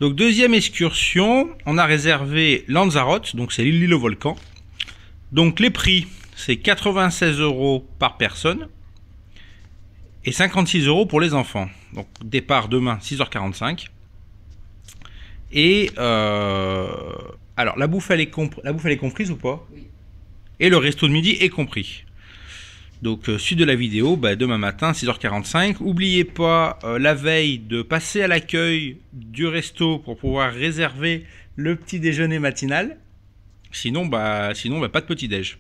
Donc deuxième excursion, on a réservé Lanzarote, donc c'est l'île au volcan. Donc les prix, c'est 96 € par personne et 56 € pour les enfants. Donc départ demain 6h45. Et alors la bouffe elle est comprise ou pas? Oui. Et le resto de midi est compris. Donc suite de la vidéo, demain matin 6h45. N'oubliez pas la veille de passer à l'accueil du resto pour pouvoir réserver le petit déjeuner matinal. Sinon, pas de petit déj.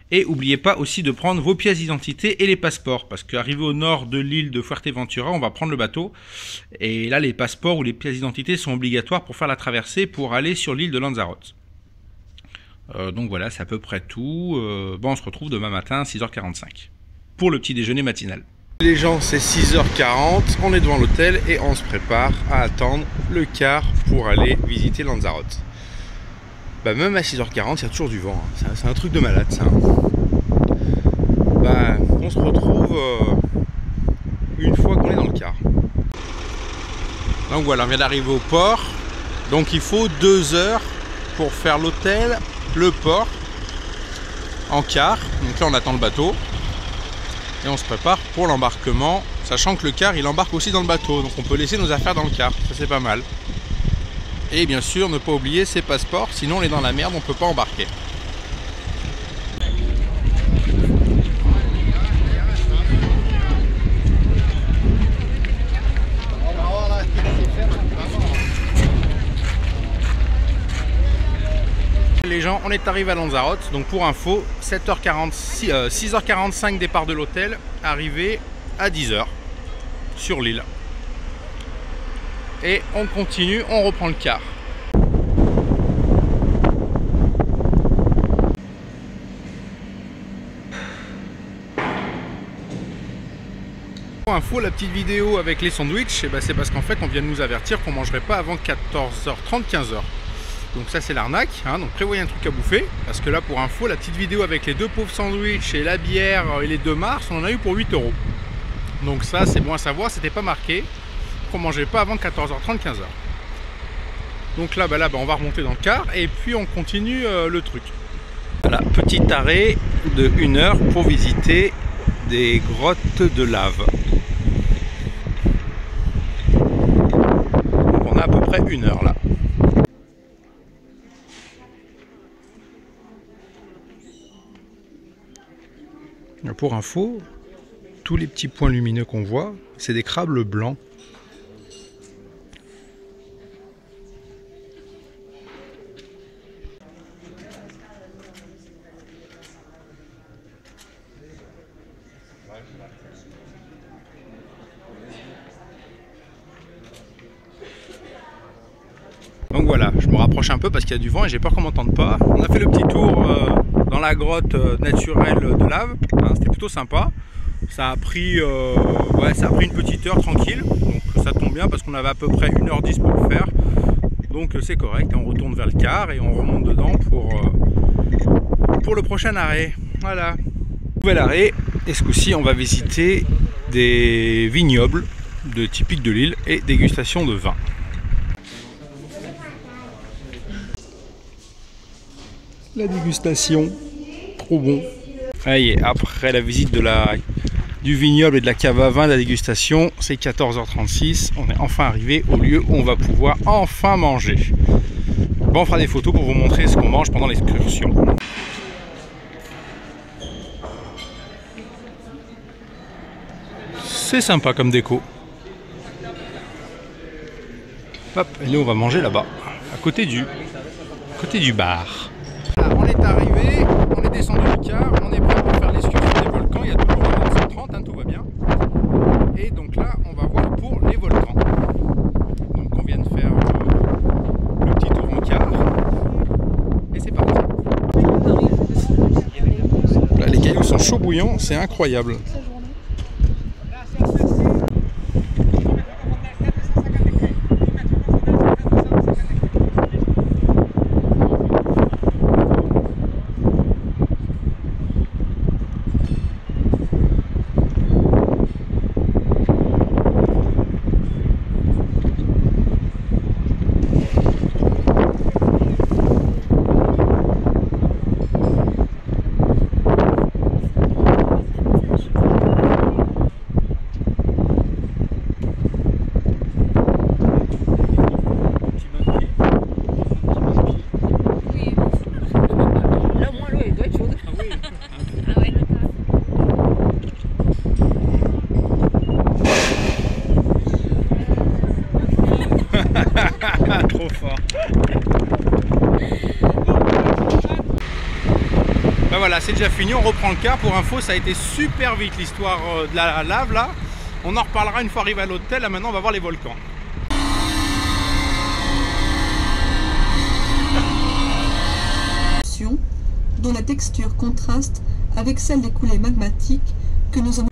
Et n'oubliez pas aussi de prendre vos pièces d'identité et les passeports. Parce qu'arrivé au nord de l'île de Fuerteventura, on va prendre le bateau. Et là, les passeports ou les pièces d'identité sont obligatoires pour faire la traversée pour aller sur l'île de Lanzarote. Donc voilà, c'est à peu près tout. On se retrouve demain matin à 6h45 pour le petit déjeuner matinal. Les gens, c'est 6h40, on est devant l'hôtel et on se prépare à attendre le car pour aller visiter Lanzarote. Même à 6h40, il y a toujours du vent, hein. C'est un truc de malade ça. On se retrouve une fois qu'on est dans le car. Donc voilà, on vient d'arriver au port. Donc il faut 2 heures pour faire l'hôtel, le port en car. Donc là on attend le bateau et on se prépare pour l'embarquement, sachant que le car il embarque aussi dans le bateau, donc on peut laisser nos affaires dans le car, ça c'est pas mal. Et bien sûr ne pas oublier ses passeports, sinon on est dans la merde, on peut pas embarquer. Les gens, on est arrivé à Lanzarote, donc pour info, 6h45 départ de l'hôtel, arrivé à 10h sur l'île. Et on continue, on reprend le car. Pour info, la petite vidéo avec les sandwichs, c'est parce qu'en fait on vient de nous avertir qu'on ne mangerait pas avant 14h30, 15h. Donc ça c'est l'arnaque, hein, donc prévoyez un truc à bouffer, parce que là pour info, la petite vidéo avec les 2 pauvres sandwichs et la bière et les 2 mars, on en a eu pour 8 €. Donc ça c'est bon à savoir, c'était pas marqué, qu'on mangeait pas avant 14h30, 15h. Donc là, on va remonter dans le car et puis on continue le truc. Voilà, petit arrêt de 1 heure pour visiter des grottes de lave. Donc on a à peu près 1 heure là. Pour info, tous les petits points lumineux qu'on voit, c'est des crabes blancs. Donc voilà, je me rapproche un peu parce qu'il y a du vent et j'ai peur qu'on m'entende pas. On a fait le petit tour dans la grotte naturelle de lave, hein, c'était plutôt sympa. Ça a pris une petite heure tranquille, donc ça tombe bien parce qu'on avait à peu près 1h10 pour le faire. Donc c'est correct, on retourne vers le car et on remonte dedans pour le prochain arrêt. Voilà, nouvel arrêt, et ce coup-ci on va visiter des vignobles typiques de l'île et dégustation de vin. La dégustation, trop bon. Allez, après la visite du vignoble et de la cave à vin, la dégustation, c'est 14h36. On est enfin arrivé au lieu où on va pouvoir enfin manger. Bon, on fera des photos pour vous montrer ce qu'on mange pendant l'excursion. C'est sympa comme déco. Hop, et nous on va manger là-bas, à côté du bar. On est arrivé, on est descendu du car, on est prêt pour faire l'excursion des volcans. Il y a toujours le 2530, hein, tout va bien. Et donc là, on va voir pour les volcans. Donc on vient de faire le petit tour en car. Et c'est parti. Là, les cailloux sont chauds bouillants, c'est incroyable. voilà, c'est déjà fini, on reprend le car. Pour info, ça a été super vite l'histoire de la lave là. On en reparlera une fois arrivé à l'hôtel. Là maintenant on va voir les volcans. Dont la texture contraste avec celle des coulées magmatiques que nous avons.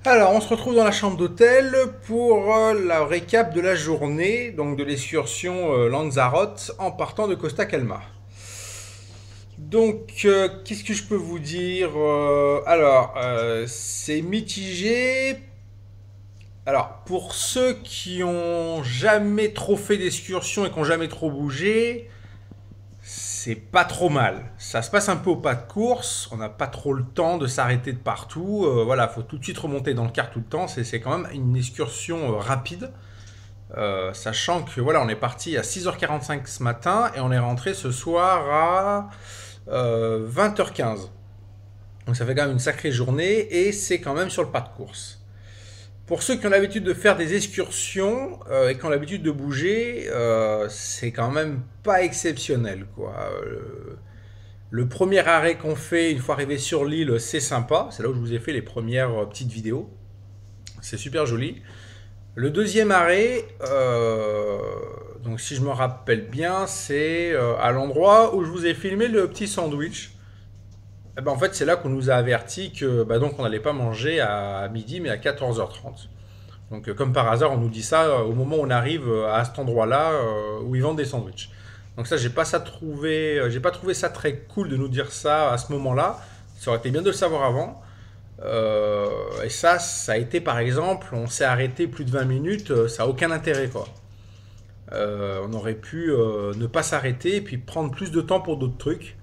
Alors, on se retrouve dans la chambre d'hôtel pour la récap de la journée, donc de l'excursion Lanzarote en partant de Costa Calma. Donc, qu'est-ce que je peux vous dire? C'est mitigé. Alors, pour ceux qui ont jamais trop fait d'excursion et qui n'ont jamais trop bougé, c'est pas trop mal. Ça se passe un peu au pas de course. On n'a pas trop le temps de s'arrêter de partout. Voilà, faut tout de suite remonter dans le car tout le temps. C'est quand même une excursion rapide. Sachant que voilà, on est parti à 6h45 ce matin et on est rentré ce soir à 20h15. Donc ça fait quand même une sacrée journée et c'est quand même sur le pas de course. Pour ceux qui ont l'habitude de faire des excursions et qui ont l'habitude de bouger, c'est quand même pas exceptionnel, quoi. Le premier arrêt qu'on fait une fois arrivé sur l'île, c'est sympa. C'est là où je vous ai fait les premières petites vidéos. C'est super joli. Le deuxième arrêt, donc si je me rappelle bien, c'est à l'endroit où je vous ai filmé le petit sandwich. Eh ben en fait, c'est là qu'on nous a averti que donc on n'allait pas manger à midi, mais à 14h30. Donc, comme par hasard, on nous dit ça au moment où on arrive à cet endroit-là où ils vendent des sandwichs. Donc ça, j'ai pas trouvé ça très cool de nous dire ça à ce moment-là. Ça aurait été bien de le savoir avant. Et ça a été par exemple, on s'est arrêté plus de 20 minutes, ça n'a aucun intérêt, quoi. On aurait pu ne pas s'arrêter et puis prendre plus de temps pour d'autres trucs.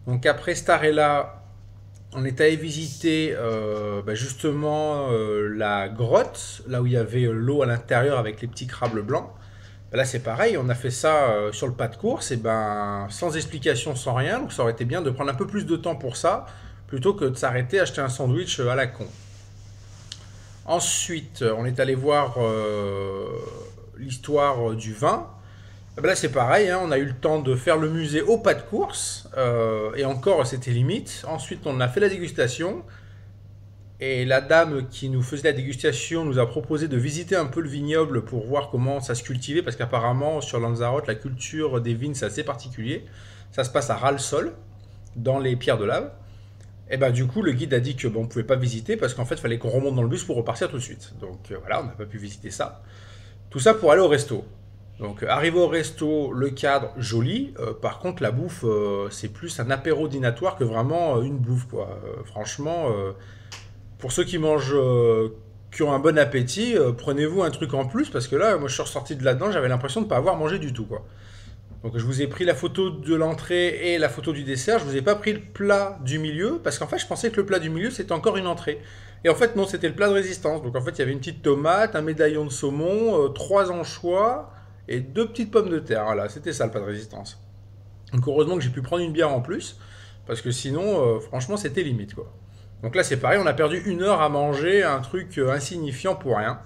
Donc après cet arrêt-là, on est allé visiter justement la grotte, là où il y avait l'eau à l'intérieur avec les petits crabes blancs. Là c'est pareil, on a fait ça sur le pas de course, et sans explication, sans rien, donc ça aurait été bien de prendre un peu plus de temps pour ça, plutôt que de s'arrêter acheter un sandwich à la con. Ensuite, on est allé voir l'histoire du vin. Là c'est pareil, hein, on a eu le temps de faire le musée au pas de course, et encore c'était limite. Ensuite on a fait la dégustation, et la dame qui nous faisait la dégustation nous a proposé de visiter un peu le vignoble pour voir comment ça se cultivait, parce qu'apparemment sur Lanzarote la culture des vignes c'est assez particulier. Ça se passe à ras-le-sol, dans les pierres de lave. Et du coup le guide a dit que on ne pouvait pas visiter, parce qu'en fait il fallait qu'on remonte dans le bus pour repartir tout de suite. Donc voilà, on n'a pas pu visiter ça. Tout ça pour aller au resto. Donc arrivé au resto, le cadre joli, par contre la bouffe c'est plus un apéro dînatoire que vraiment une bouffe, quoi. Franchement, pour ceux qui mangent, qui ont un bon appétit, prenez-vous un truc en plus, parce que là moi je suis ressorti de là-dedans, j'avais l'impression de ne pas avoir mangé du tout, quoi. Donc je vous ai pris la photo de l'entrée et la photo du dessert, je vous ai pas pris le plat du milieu, parce qu'en fait je pensais que le plat du milieu c'était encore une entrée. Et en fait non, c'était le plat de résistance. Donc en fait il y avait une petite tomate, un médaillon de saumon, 3 anchois et 2 petites pommes de terre. Voilà, c'était ça le plat de résistance. Donc heureusement que j'ai pu prendre une bière en plus, parce que sinon franchement c'était limite, quoi. Donc là c'est pareil, on a perdu 1 heure à manger un truc insignifiant pour rien.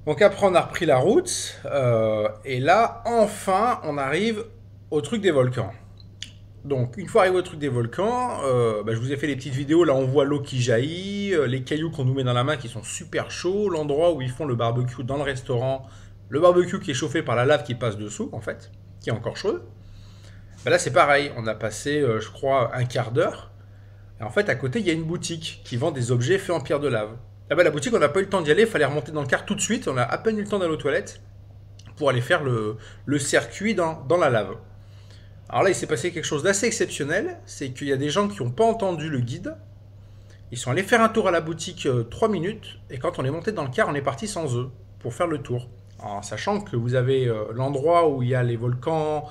Donc après on a repris la route, et là enfin on arrive au truc des volcans. Donc une fois arrivé au truc des volcans, je vous ai fait les petites vidéos, là on voit l'eau qui jaillit, les cailloux qu'on nous met dans la main qui sont super chauds, l'endroit où ils font le barbecue dans le restaurant, le barbecue qui est chauffé par la lave qui passe dessous en fait, qui est encore chaude. Là c'est pareil, on a passé je crois un quart d'heure, et en fait à côté il y a une boutique qui vend des objets faits en pierre de lave. La boutique on n'a pas eu le temps d'y aller, il fallait remonter dans le car tout de suite, on a à peine eu le temps d'aller aux toilettes pour aller faire le circuit dans la lave. Alors là il s'est passé quelque chose d'assez exceptionnel, c'est qu'il y a des gens qui n'ont pas entendu le guide, ils sont allés faire un tour à la boutique 3 minutes, et quand on est monté dans le car on est parti sans eux pour faire le tour. En sachant que vous avez l'endroit où il y a les volcans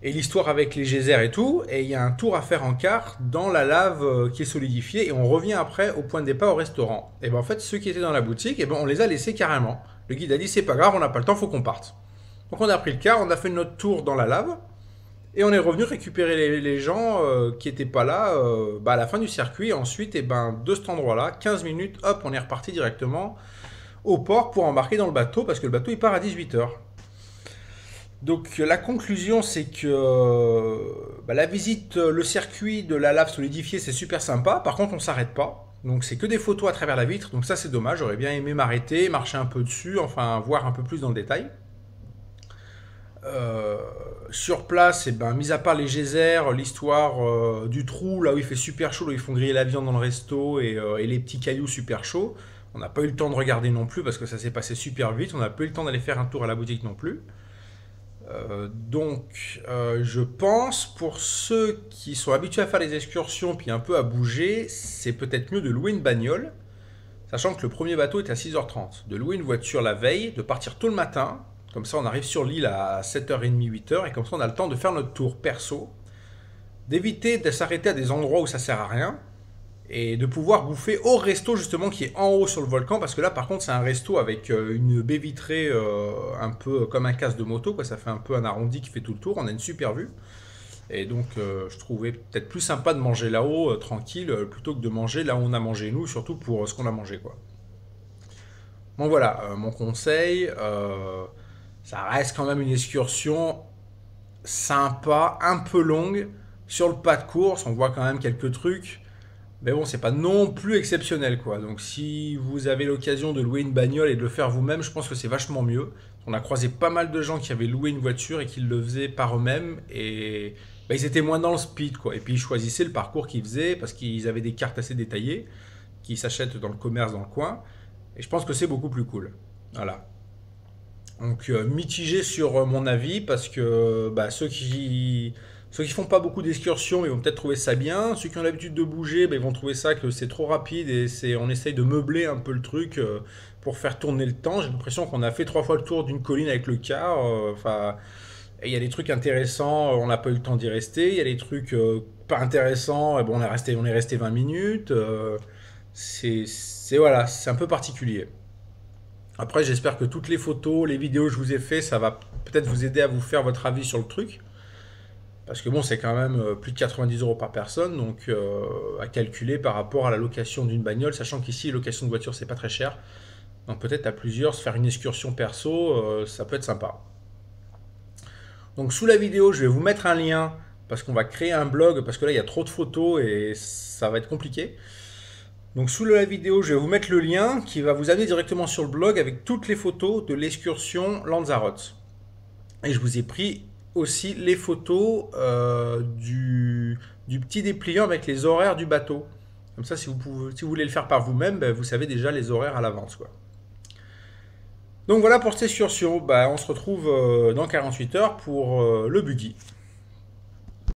et l'histoire avec les geysers et tout, et il y a un tour à faire en car dans la lave qui est solidifiée, et on revient après au point de départ au restaurant. Et en fait ceux qui étaient dans la boutique, on les a laissés carrément. Le guide a dit c'est pas grave, on n'a pas le temps, faut qu'on parte. Donc on a pris le car, on a fait notre tour dans la lave, et on est revenu récupérer les gens qui n'étaient pas là à la fin du circuit. Ensuite, de cet endroit-là, 15 minutes, hop, on est reparti directement au port pour embarquer dans le bateau, parce que le bateau il part à 18h. Donc la conclusion, c'est que la visite, le circuit de la lave solidifiée, c'est super sympa. Par contre, on s'arrête pas. Donc c'est que des photos à travers la vitre. Donc ça, c'est dommage. J'aurais bien aimé m'arrêter, marcher un peu dessus, enfin voir un peu plus dans le détail. Euh, sur place, et ben, mis à part les geysers, l'histoire du trou, là où il fait super chaud, là où ils font griller la viande dans le resto, et les petits cailloux super chauds, on n'a pas eu le temps de regarder non plus parce que ça s'est passé super vite. On n'a pas eu le temps d'aller faire un tour à la boutique non plus. Je pense, pour ceux qui sont habitués à faire des excursions puis un peu à bouger, c'est peut-être mieux de louer une bagnole, sachant que le premier bateau est à 6h30. De louer une voiture la veille, de partir tôt le matin, comme ça on arrive sur l'île à 7h30, 8h, et comme ça on a le temps de faire notre tour perso, d'éviter de s'arrêter à des endroits où ça sert à rien, et de pouvoir bouffer au resto justement qui est en haut sur le volcan, parce que là par contre c'est un resto avec une baie vitrée un peu comme un casque de moto, quoi. Ça fait un peu un arrondi qui fait tout le tour, on a une super vue, et donc je trouvais peut-être plus sympa de manger là-haut tranquille plutôt que de manger là où on a mangé nous, surtout pour ce qu'on a mangé, quoi. Bon voilà, mon conseil, ça reste quand même une excursion sympa, un peu longue, sur le pas de course, on voit quand même quelques trucs. Mais bon, c'est pas non plus exceptionnel, quoi. Donc si vous avez l'occasion de louer une bagnole et de le faire vous-même, je pense que c'est vachement mieux. On a croisé pas mal de gens qui avaient loué une voiture et qui le faisaient par eux-mêmes, et ils étaient moins dans le speed, quoi. Et puis ils choisissaient le parcours qu'ils faisaient parce qu'ils avaient des cartes assez détaillées qui s'achètent dans le commerce dans le coin. Et je pense que c'est beaucoup plus cool. Voilà. Donc mitigé sur mon avis parce que ceux qui font pas beaucoup d'excursions, ils vont peut-être trouver ça bien. Ceux qui ont l'habitude de bouger, ils vont trouver ça que c'est trop rapide, et on essaye de meubler un peu le truc pour faire tourner le temps. J'ai l'impression qu'on a fait 3 fois le tour d'une colline avec le car. Enfin, il y a des trucs intéressants, on n'a pas eu le temps d'y rester. Il y a des trucs pas intéressants, et bon, on est resté 20 minutes. Voilà, c'est un peu particulier. Après, j'espère que toutes les photos, les vidéos que je vous ai fait, ça va peut-être vous aider à vous faire votre avis sur le truc. Parce que bon, c'est quand même plus de 90 € par personne, donc à calculer par rapport à la location d'une bagnole, sachant qu'ici, la location de voiture, c'est pas très cher. Donc peut-être à plusieurs, se faire une excursion perso, ça peut être sympa. Donc sous la vidéo, je vais vous mettre un lien, parce qu'on va créer un blog, parce que là, il y a trop de photos et ça va être compliqué. Donc sous la vidéo, je vais vous mettre le lien qui va vous amener directement sur le blog avec toutes les photos de l'excursion Lanzarote. Et je vous ai pris aussi les photos du petit dépliant avec les horaires du bateau. Comme ça, si vous voulez le faire par vous-même, vous savez déjà les horaires à l'avance, quoi. Donc voilà pour cette excursion. On se retrouve dans 48 heures pour le buggy.